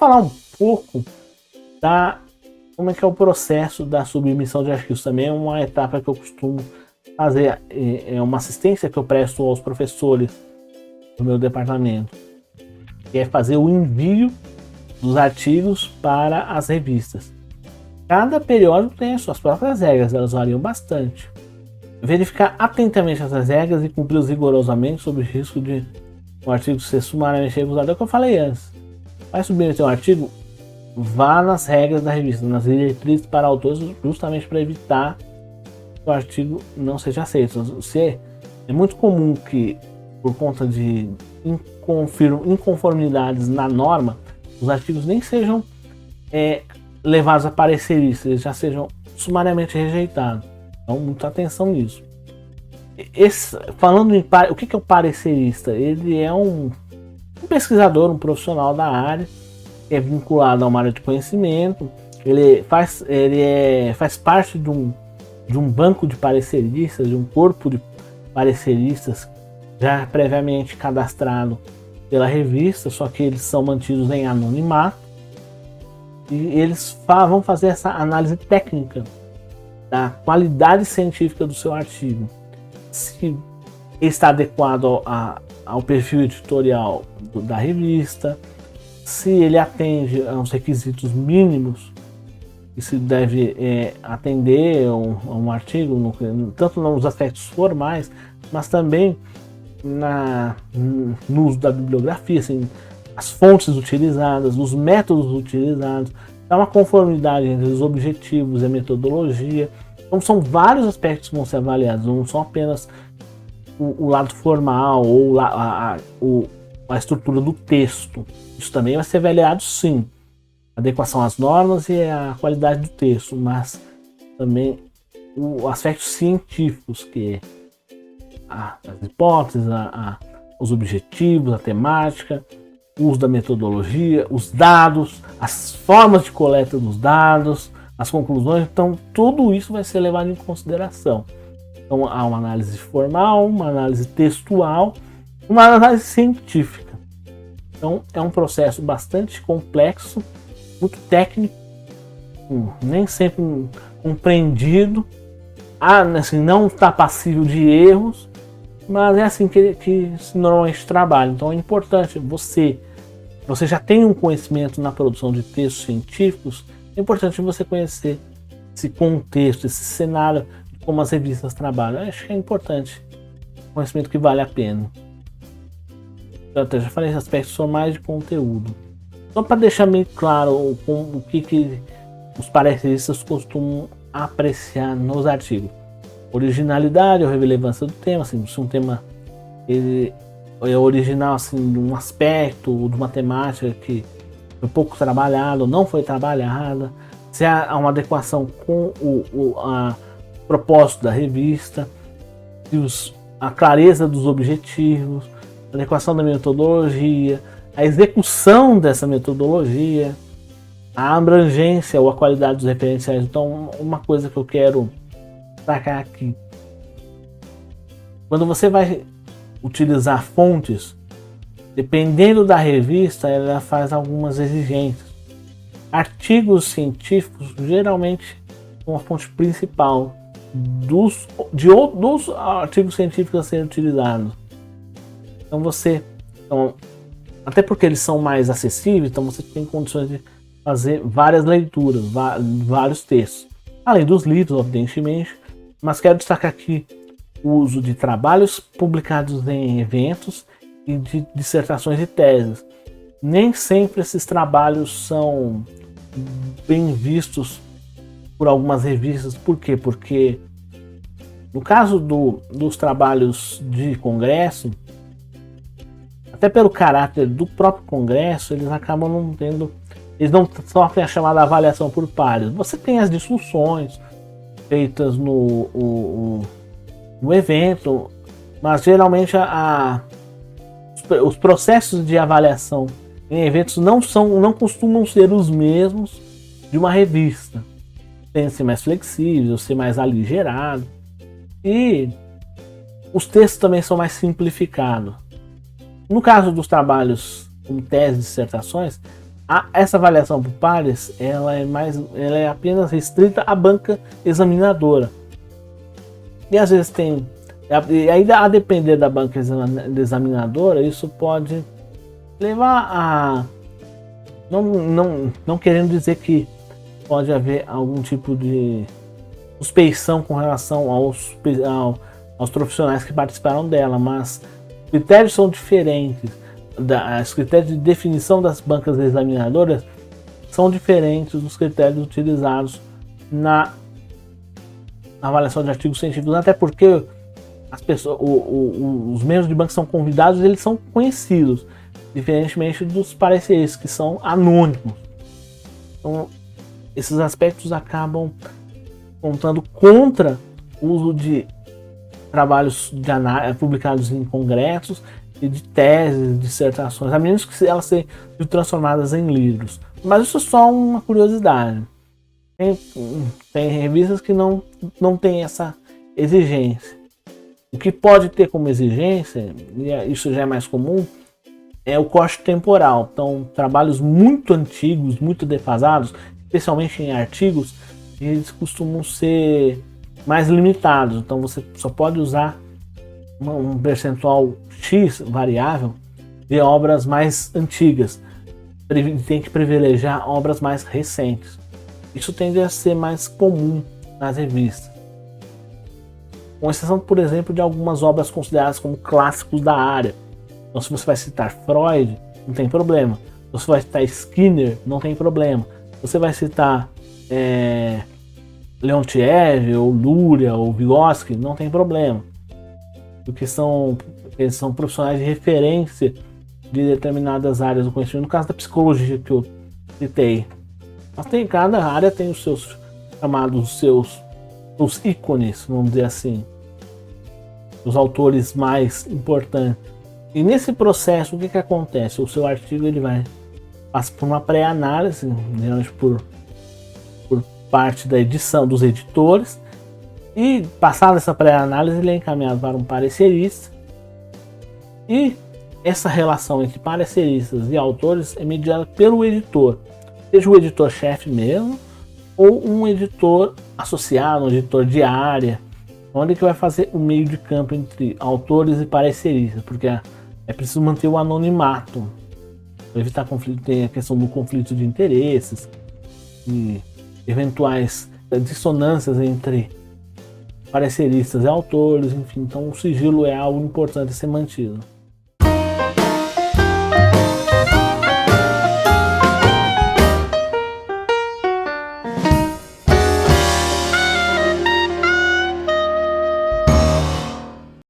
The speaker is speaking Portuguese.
falar um pouco da como é que é o processo da submissão de artigos. Também é uma etapa que eu costumo fazer, é uma assistência que eu presto aos professores do meu departamento, que é fazer o envio dos artigos para as revistas. Cada periódico tem as suas próprias regras, elas variam bastante. Verificar atentamente essas regras e cumpri-las rigorosamente sob o risco de um artigo ser sumariamente recusado. É o que eu falei antes. Vai submeter um artigo, vá nas regras da revista, nas diretrizes para autores, justamente para evitar que o artigo não seja aceito. É muito comum que, por conta de inconformidades na norma, os artigos nem sejam levados a pareceristas, eles já sejam sumariamente rejeitados. Então, muita atenção nisso. Falando em o que é o parecerista? Ele é um pesquisador, um profissional da área, que é vinculado a uma área de conhecimento. Ele faz parte de um banco de pareceristas, de um corpo de pareceristas já previamente cadastrado pela revista, só que eles são mantidos em anonimato. E eles vão fazer essa análise técnica da qualidade científica do seu artigo, se está adequado ao perfil editorial da revista, se ele atende aos requisitos mínimos que se deve atender a um artigo, tanto nos aspectos formais, mas também no uso da bibliografia, assim, as fontes utilizadas, os métodos utilizados. Há uma conformidade entre os objetivos e a metodologia. Então são vários aspectos que vão ser avaliados, não são apenas o lado formal ou a estrutura do texto. Isso também vai ser avaliado, sim. Adequação às normas e a qualidade do texto, mas também os aspectos científicos, que é as hipóteses, os objetivos, a temática, o uso da metodologia, os dados, as formas de coleta dos dados, as conclusões. Então tudo isso vai ser levado em consideração. Então há uma análise formal, uma análise textual, uma análise científica. Então é um processo bastante complexo, muito técnico, nem sempre compreendido, assim, não está passível de erros, mas é assim que se normalmente trabalha. Então é importante, você já tem um conhecimento na produção de textos científicos, é importante você conhecer esse contexto, esse cenário, de como as revistas trabalham. Eu acho que é importante, conhecimento que vale a pena. Eu até já falei aspectos formais de conteúdo. Só para deixar meio claro o que os pareceristas costumam apreciar nos artigos. Originalidade ou relevância do tema, assim, se um tema ele é original, assim, de um aspecto ou de uma temática que foi pouco trabalhado, não foi trabalhada, se há uma adequação com o propósito da revista, a clareza dos objetivos, a adequação da metodologia, a execução dessa metodologia, a abrangência ou a qualidade dos referenciais. Então, uma coisa que eu quero destacar aqui: quando você vai utilizar fontes, dependendo da revista, ela faz algumas exigências. Artigos científicos geralmente são a fonte principal dos artigos científicos a serem utilizados. Então, até porque eles são mais acessíveis, então você tem condições de fazer várias leituras, vários textos, além dos livros, evidentemente. Mas quero destacar aqui o uso de trabalhos publicados em eventos e de dissertações e teses. Nem sempre esses trabalhos são bem vistos por algumas revistas. Por quê? Porque no caso dos trabalhos de congresso, até pelo caráter do próprio congresso, eles acabam não tendo, eles não sofrem a chamada avaliação por pares. Você tem as discussões feitas no evento, mas geralmente os processos de avaliação em eventos não costumam ser os mesmos de uma revista. Tem que ser mais flexível, ser mais aligerado, e os textos também são mais simplificados. No caso dos trabalhos como teses e dissertações, Essa avaliação por pares, ela é apenas restrita à banca examinadora. E às vezes e aí a depender da banca examinadora, isso pode levar a, não querendo dizer que pode haver algum tipo de suspeição com relação aos profissionais que participaram dela, mas os critérios são diferentes. Os critérios de definição das bancas examinadoras são diferentes dos critérios utilizados na avaliação de artigos científicos, até porque as pessoas, os membros de banca são convidados, eles são conhecidos, diferentemente dos pareceres, que são anônimos. Então, esses aspectos acabam contando contra o uso de trabalhos publicados em congressos e de teses, dissertações, a menos que elas sejam transformadas em livros. Mas isso é só uma curiosidade. Tem revistas que não tem essa exigência. O que pode ter como exigência, e isso já é mais comum, é o corte temporal. Então, trabalhos muito antigos, muito defasados, especialmente em artigos, eles costumam ser mais limitados. Então, você só pode usar um percentual X variável de obras mais antigas. Tem que privilegiar obras mais recentes. Isso tende a ser mais comum nas revistas. Com exceção, por exemplo, de algumas obras consideradas como clássicos da área. Então, se você vai citar Freud, não tem problema. Se você vai citar Skinner, não tem problema. Se você vai citar Leontiev, ou Luria, ou Vygotsky, não tem problema. Porque eles são profissionais de referência de determinadas áreas do conhecimento. No caso da psicologia que eu citei. Mas cada área tem os seus chamados, os ícones, vamos dizer assim. Os autores mais importantes. E nesse processo, o que acontece? O seu artigo ele passa por uma pré-análise, geralmente por parte da edição, dos editores, e passada essa pré-análise, ele é encaminhado para um parecerista, e essa relação entre pareceristas e autores é mediada pelo editor, seja o editor-chefe mesmo, ou um editor associado, um editor de área, onde que vai fazer o meio de campo entre autores e pareceristas, porque é preciso manter o anonimato, para evitar conflito. Tem a questão do conflito de interesses e eventuais dissonâncias entre pareceristas e autores, enfim, então o sigilo é algo importante a ser mantido.